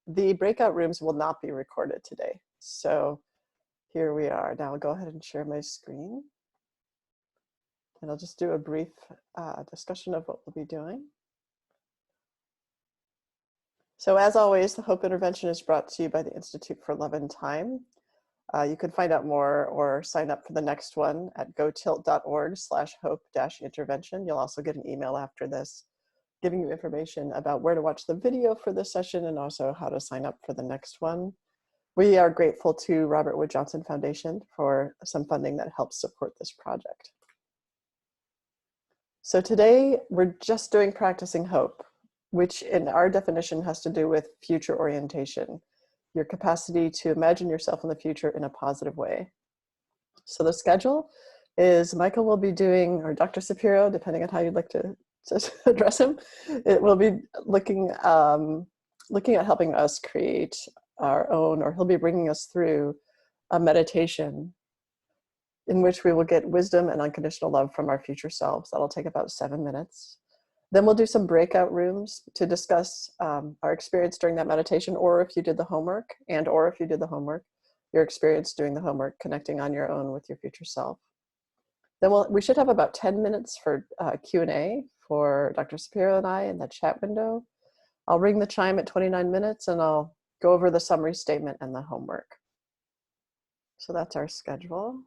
the breakout rooms will not be recorded today. So here we are. Now I'll go ahead and share my screen. And I'll just do a brief discussion of what we'll be doing. So as always, the Hope Intervention is brought to you by the Institute for Love and Time. You can find out more or sign up for the next one at gotilt.org/hope-intervention. You'll also get an email after this giving you information about where to watch the video for this session and also how to sign up for the next one. We are grateful to Robert Wood Johnson Foundation for some funding that helps support this project. So today we're just doing practicing hope, which in our definition has to do with future orientation, your capacity to imagine yourself in the future in a positive way. So the schedule is Michael will be doing, or Dr. Sapiro, depending on how you'd like to address him, it will be looking at helping us create our own, or he'll be bringing us through a meditation in which we will get wisdom and unconditional love from our future selves. That'll take about 7 minutes. Then we'll do some breakout rooms to discuss our experience during that meditation, or if you did the homework, your experience doing the homework, connecting on your own with your future self. Then we should have about 10 minutes for Q&A for Dr. Sapiro and I in the chat window. I'll ring the chime at 29 minutes and I'll go over the summary statement and the homework. So that's our schedule.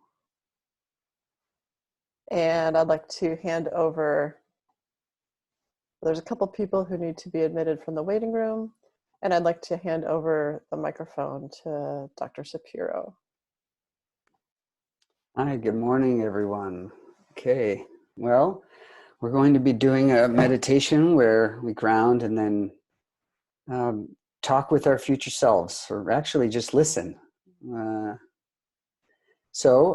And I'd like to hand over, there's a couple people who need to be admitted from the waiting room, and I'd like to hand over the microphone to Dr. Sapiro. Hi, good morning, everyone. Okay, well, we're going to be doing a meditation where we ground and then talk with our future selves, or actually just listen.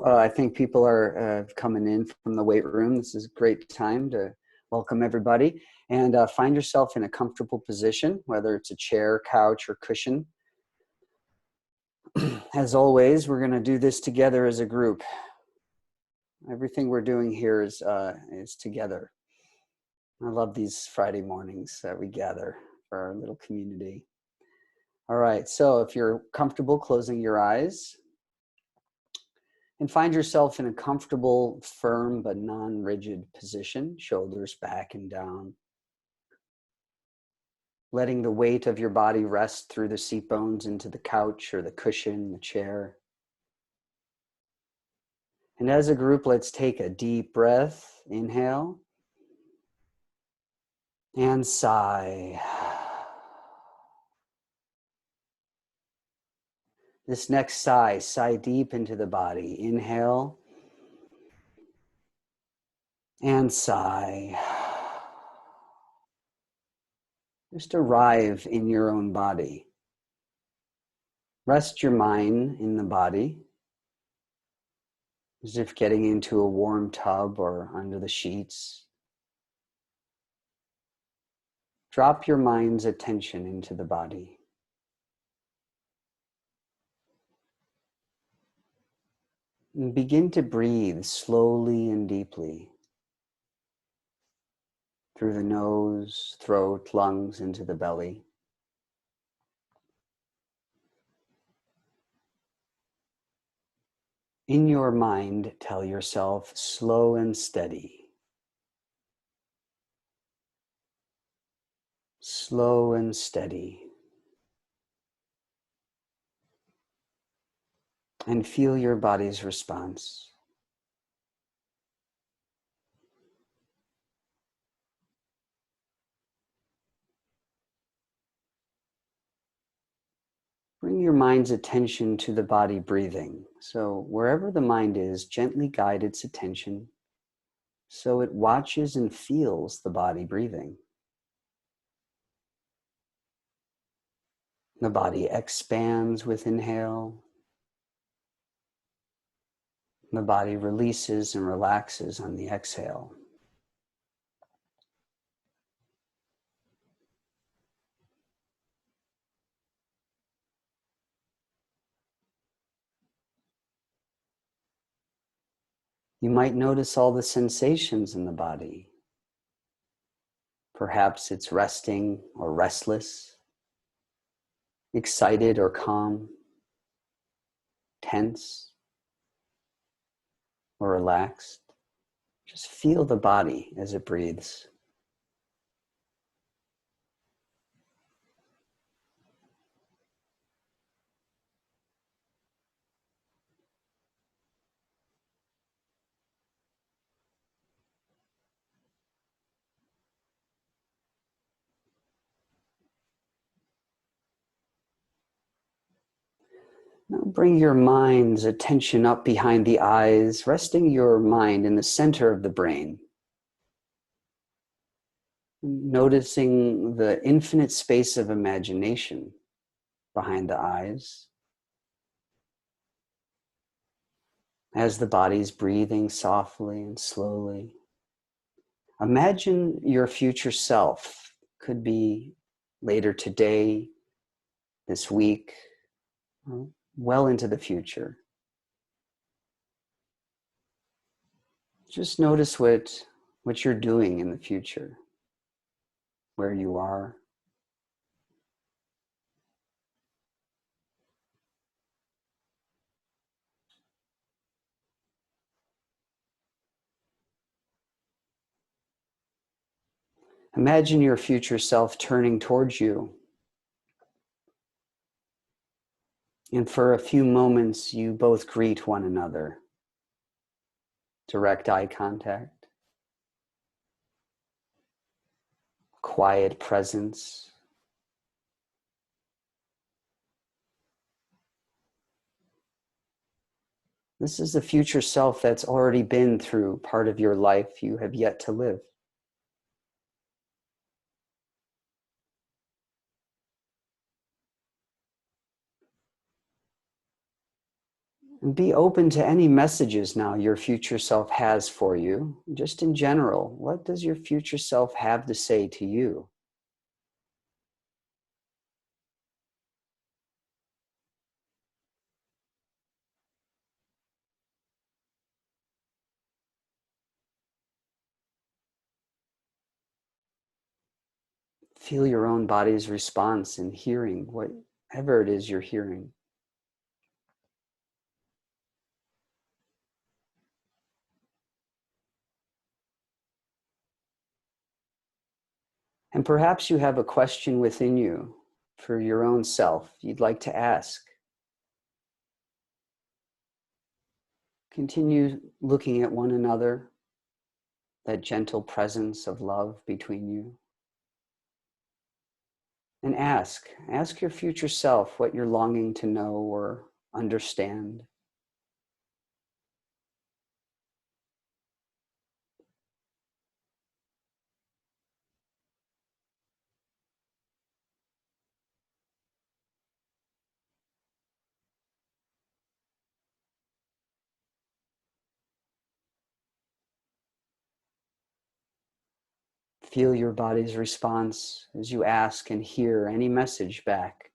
I think people are coming in from the weight room. This is a great time to welcome everybody, and find yourself in a comfortable position, whether it's a chair, couch, or cushion. As always, we're going to do this together as a group. Everything we're doing here is together. I love these Friday mornings that we gather for our little community. All right, so if you're comfortable closing your eyes, and find yourself in a comfortable, firm, but non-rigid position, shoulders back and down. Letting the weight of your body rest through the seat bones into the couch or the cushion, the chair. And as a group, let's take a deep breath. Inhale. And sigh. This next sigh deep into the body. Inhale. And sigh. Just arrive in your own body. Rest your mind in the body, as if getting into a warm tub or under the sheets. Drop your mind's attention into the body. And begin to breathe slowly and deeply through the nose, throat, lungs, into the belly. In your mind, tell yourself, slow and steady. Slow and steady. And feel your body's response. Bring your mind's attention to the body breathing. So wherever the mind is, gently guide its attention so it watches and feels the body breathing. The body expands with inhale. The body releases and relaxes on the exhale. You might notice all the sensations in the body. Perhaps it's resting or restless. excited or calm, tense or relaxed. Just feel the body as it breathes. Now bring your mind's attention up behind the eyes, resting your mind in the center of the brain. Noticing the infinite space of imagination behind the eyes. As the body's breathing softly and slowly. Imagine your future self. Could be later today, this week, well into the future. Just notice what you're doing in the future, where you are. Imagine your future self turning towards you. And for a few moments, you both greet one another. Direct eye contact. Quiet presence. This is the future self that's already been through part of your life you have yet to live. And be open to any messages now your future self has for you. Just in general, what does your future self have to say to you? Feel your own body's response in hearing whatever it is you're hearing. And perhaps you have a question within you for your own self you'd like to ask. Continue looking at one another, that gentle presence of love between you. And ask your future self what you're longing to know or understand. Feel your body's response as you ask and hear any message back.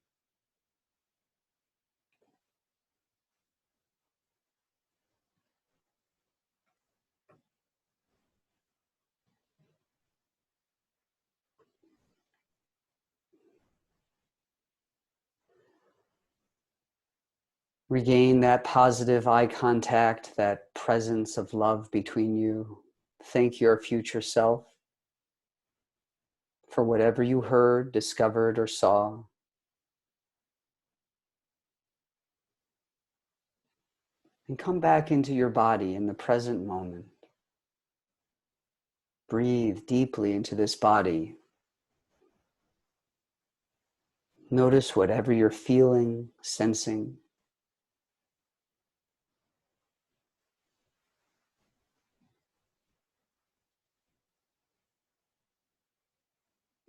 Regain that positive eye contact, that presence of love between you. Thank your future self for whatever you heard, discovered, or saw. And come back into your body in the present moment. Breathe deeply into this body. Notice whatever you're feeling, sensing.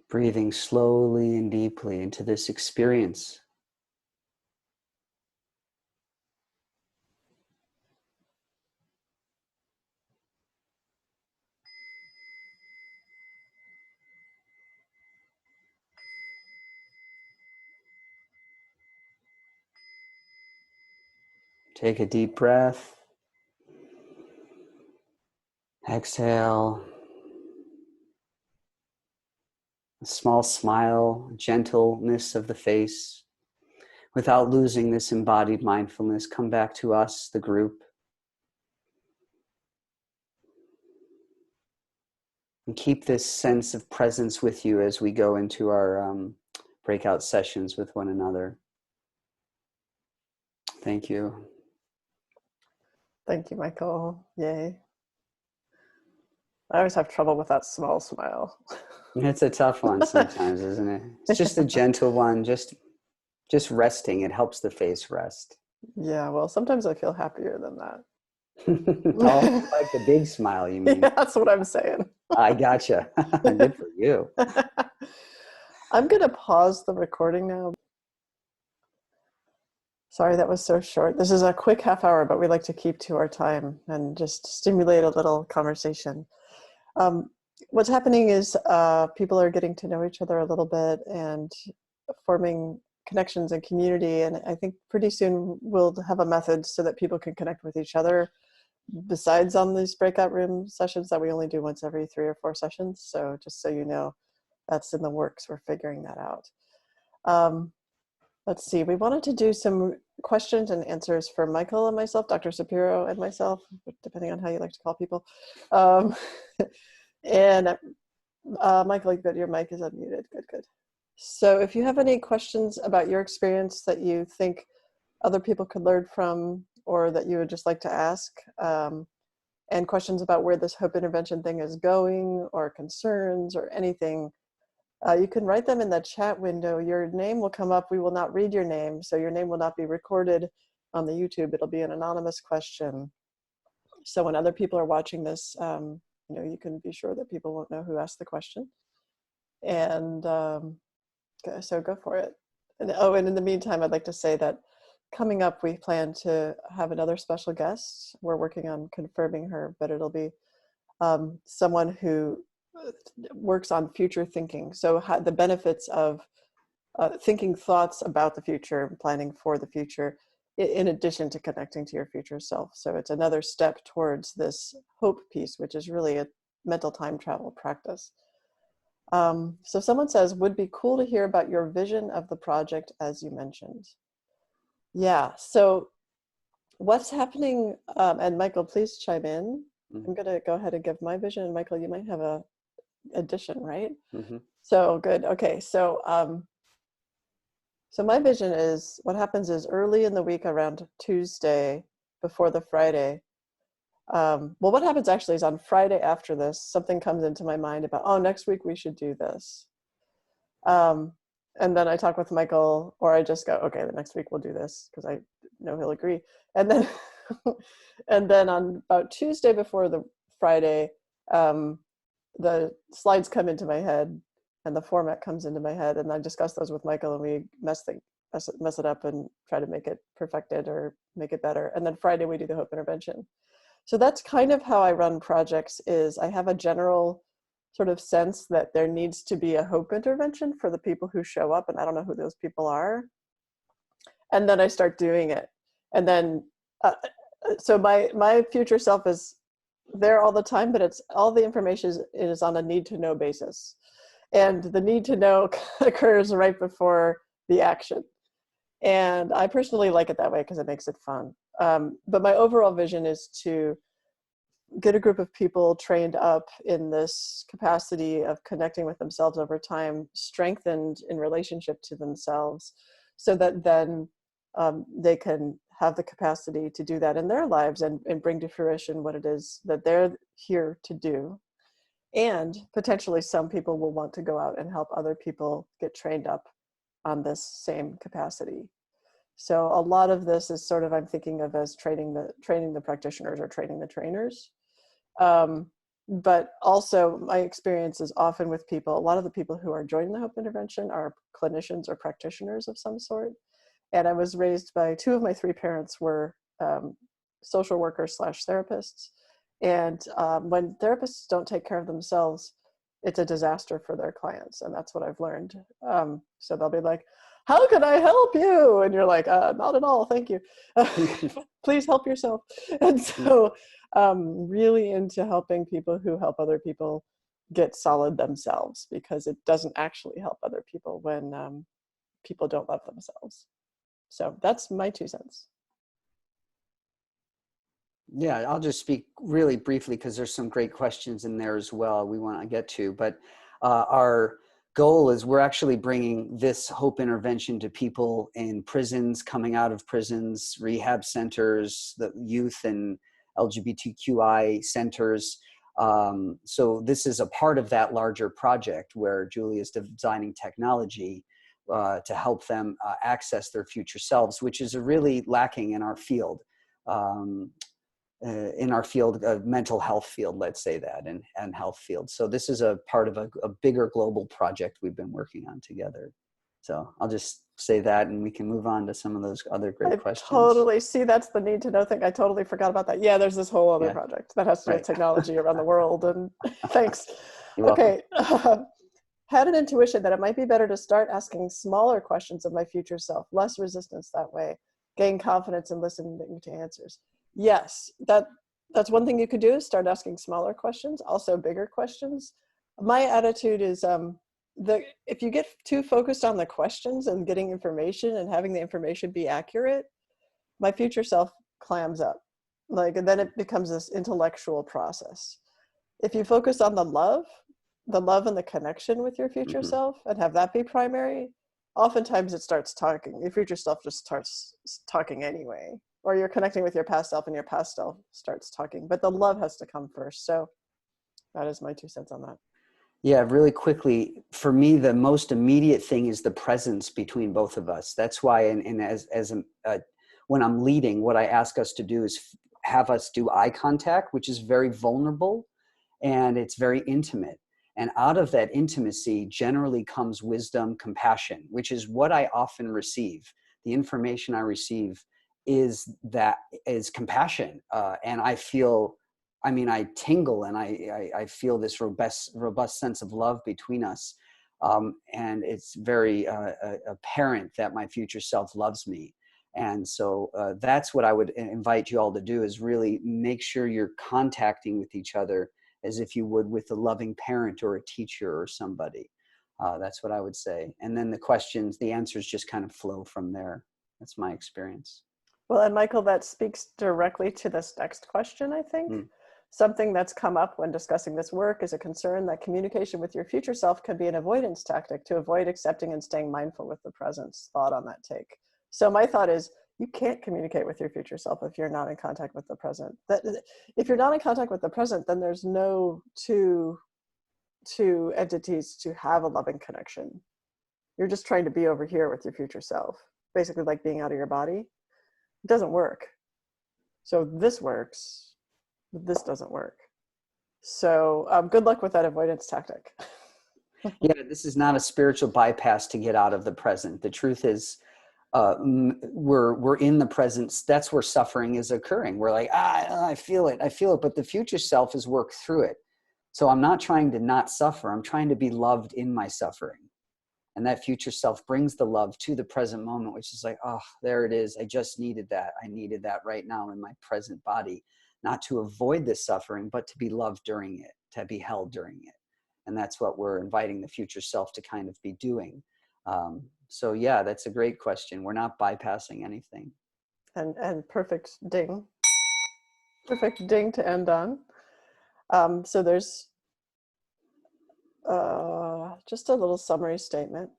Breathing slowly and deeply into this experience. Take a deep breath. Exhale. A small smile, gentleness of the face. without losing this embodied mindfulness, come back to us, the group. And keep this sense of presence with you as we go into our breakout sessions with one another. Thank you. Thank you, Michael. Yay. I always have trouble with that small smile. It's a tough one sometimes, isn't it? It's just a gentle one, just resting. It helps the face rest. Yeah, well, sometimes I feel happier than that. Oh, like the big smile, you mean? Yeah, that's what I'm saying. I gotcha. Good for you. I'm going to pause the recording now. Sorry, that was so short. This is a quick half hour, but we like to keep to our time and just stimulate a little conversation. What's happening is people are getting to know each other a little bit and forming connections and community. And I think pretty soon we'll have a method so that people can connect with each other besides on these breakout room sessions that we only do once every 3 or 4 sessions. So just so you know, that's in the works. We're figuring that out. Let's see, we wanted to do some questions and answers for Michael and myself, Dr. Sapiro and myself, depending on how you like to call people. And Michael, your mic is unmuted. Good. So if you have any questions about your experience that you think other people could learn from, or that you would just like to ask, and questions about where this hope intervention thing is going, or concerns, or anything, you can write them in the chat window. Your name will come up. We will not read your name, so your name will not be recorded on the YouTube. It'll be an anonymous question. So when other people are watching this, you can be sure that people won't know who asked the question. And so go for it. And in the meantime, I'd like to say that coming up, we plan to have another special guest. We're working on confirming her, but it'll be someone who works on future thinking. So the benefits of thinking thoughts about the future and planning for the future, in addition to connecting to your future self. So it's another step towards this hope piece, which is really a mental time travel practice. So someone says, would be cool to hear about your vision of the project as you mentioned. Yeah, so what's happening, and Michael, please chime in. I'm going to go ahead and give my vision, and Michael, you might have a addition, right? Mm-hmm. So good. Okay, so so my vision is, what happens is early in the week around Tuesday before the Friday. Well, what happens actually is on Friday after this, something comes into my mind about, oh, next week we should do this. And then I talk with Michael, or I just go, okay, the next week we'll do this, because I know he'll agree. And then, and then on about Tuesday before the Friday, the slides come into my head and the format comes into my head, and I discuss those with Michael, and we mess it up and try to make it perfected or make it better. And then Friday we do the hope intervention. So that's kind of how I run projects. Is I have a general sort of sense that there needs to be a hope intervention for the people who show up, and I don't know who those people are. And then I start doing it. And then, so my future self is there all the time, but it's all the information is on a need to know basis. And the need to know occurs right before the action. And I personally like it that way because it makes it fun. But my overall vision is to get a group of people trained up in this capacity of connecting with themselves over time, strengthened in relationship to themselves, so that then they can have the capacity to do that in their lives and bring to fruition what it is that they're here to do. And potentially some people will want to go out and help other people get trained up on this same capacity. So a lot of this is sort of, I'm thinking of as training the practitioners or training the trainers. But also my experience is often with people, a lot of the people who are joining the Hope Intervention are clinicians or practitioners of some sort. And I was raised by, 2 of my 3 parents were social workers / therapists. And when therapists don't take care of themselves, it's a disaster for their clients. And that's what I've learned. So they'll be like, how can I help you? And you're like, not at all, thank you. Please help yourself. And so really into helping people who help other people get solid themselves, because it doesn't actually help other people when people don't love themselves. So that's my 2 cents. Yeah, I'll just speak really briefly because there's some great questions in there as well we want to get to. But our goal is we're actually bringing this hope intervention to people in prisons, coming out of prisons, rehab centers, the youth and LGBTQI centers. So this is a part of that larger project where Julia is designing technology to help them access their future selves, which is really lacking in our field. In our field, mental health field, let's say that, and health field. So this is a part of a bigger global project we've been working on together. So I'll just say that, and we can move on to some of those other great questions. Totally see, that's the need to know thing. I totally forgot about that. Yeah, there's this whole other project that has to do with technology around the world. And thanks. You're welcome. Okay. Had an intuition that it might be better to start asking smaller questions of my future self, less resistance that way, gain confidence in listening to answers. Yes, that's one thing you could do, is start asking smaller questions, also bigger questions. My attitude is if you get too focused on the questions and getting information and having the information be accurate, my future self clams up. And then it becomes this intellectual process. If you focus on the love and the connection with your future self and have that be primary, oftentimes it starts talking. Your future self just starts talking anyway. Or you're connecting with your past self and your past self starts talking. But the love has to come first. So that is my 2 cents on that. Yeah, really quickly, for me, the most immediate thing is the presence between both of us. That's why, when I'm leading, what I ask us to do is have us do eye contact, which is very vulnerable and it's very intimate. And out of that intimacy generally comes wisdom, compassion, which is what I often receive. The information I receive is compassion. And I feel, I tingle and I feel this robust sense of love between us. And it's very apparent that my future self loves me. And so that's what I would invite you all to do, is really make sure you're contacting with each other as if you would with a loving parent or a teacher or somebody. That's what I would say. And then the answers just kind of flow from there. That's my experience. Well, and Michael, that speaks directly to this next question, I think. Something that's come up when discussing this work is a concern that communication with your future self can be an avoidance tactic to avoid accepting and staying mindful with the present. Thought on that take. So my thought is, you can't communicate with your future self if you're not in contact with the present. If you're not in contact with the present, then there's no two entities to have a loving connection. You're just trying to be over here with your future self, basically like being out of your body. It doesn't work. So this works, but this doesn't work. So good luck with that avoidance tactic. Yeah, this is not a spiritual bypass to get out of the present. The truth is, we're in the present. That's where suffering is occurring. We're like, I feel it, but the future self has worked through it. So I'm not trying to not suffer. I'm trying to be loved in my suffering. And that future self brings the love to the present moment, which is like, oh, there it is. I just needed that. I needed that right now in my present body, not to avoid this suffering, but to be loved during it, to be held during it. And that's what we're inviting the future self to kind of be doing. So yeah, that's a great question. We're not bypassing anything. And perfect ding to end on. So there's just a little summary statement.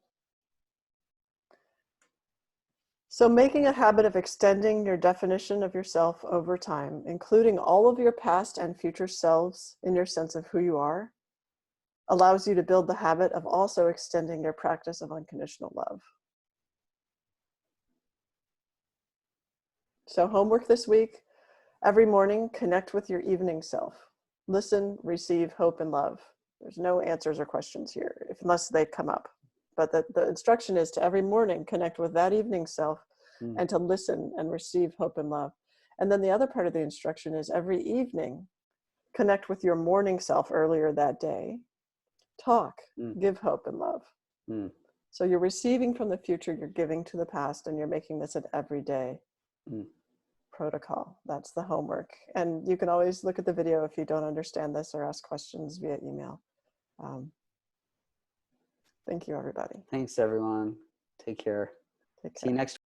So making a habit of extending your definition of yourself over time, including all of your past and future selves in your sense of who you are, allows you to build the habit of also extending your practice of unconditional love. So homework this week: every morning, connect with your evening self. Listen, receive, hope, and love. There's no answers or questions here, unless they come up. But the instruction is to every morning connect with that evening self and to listen and receive hope and love. And then the other part of the instruction is every evening connect with your morning self earlier that day. Talk, give hope and love. So you're receiving from the future, you're giving to the past, and you're making this an everyday protocol. That's the homework. And you can always look at the video if you don't understand this or ask questions via email. Thank you, everybody. Thanks, everyone. Take care. Take care. See you next week.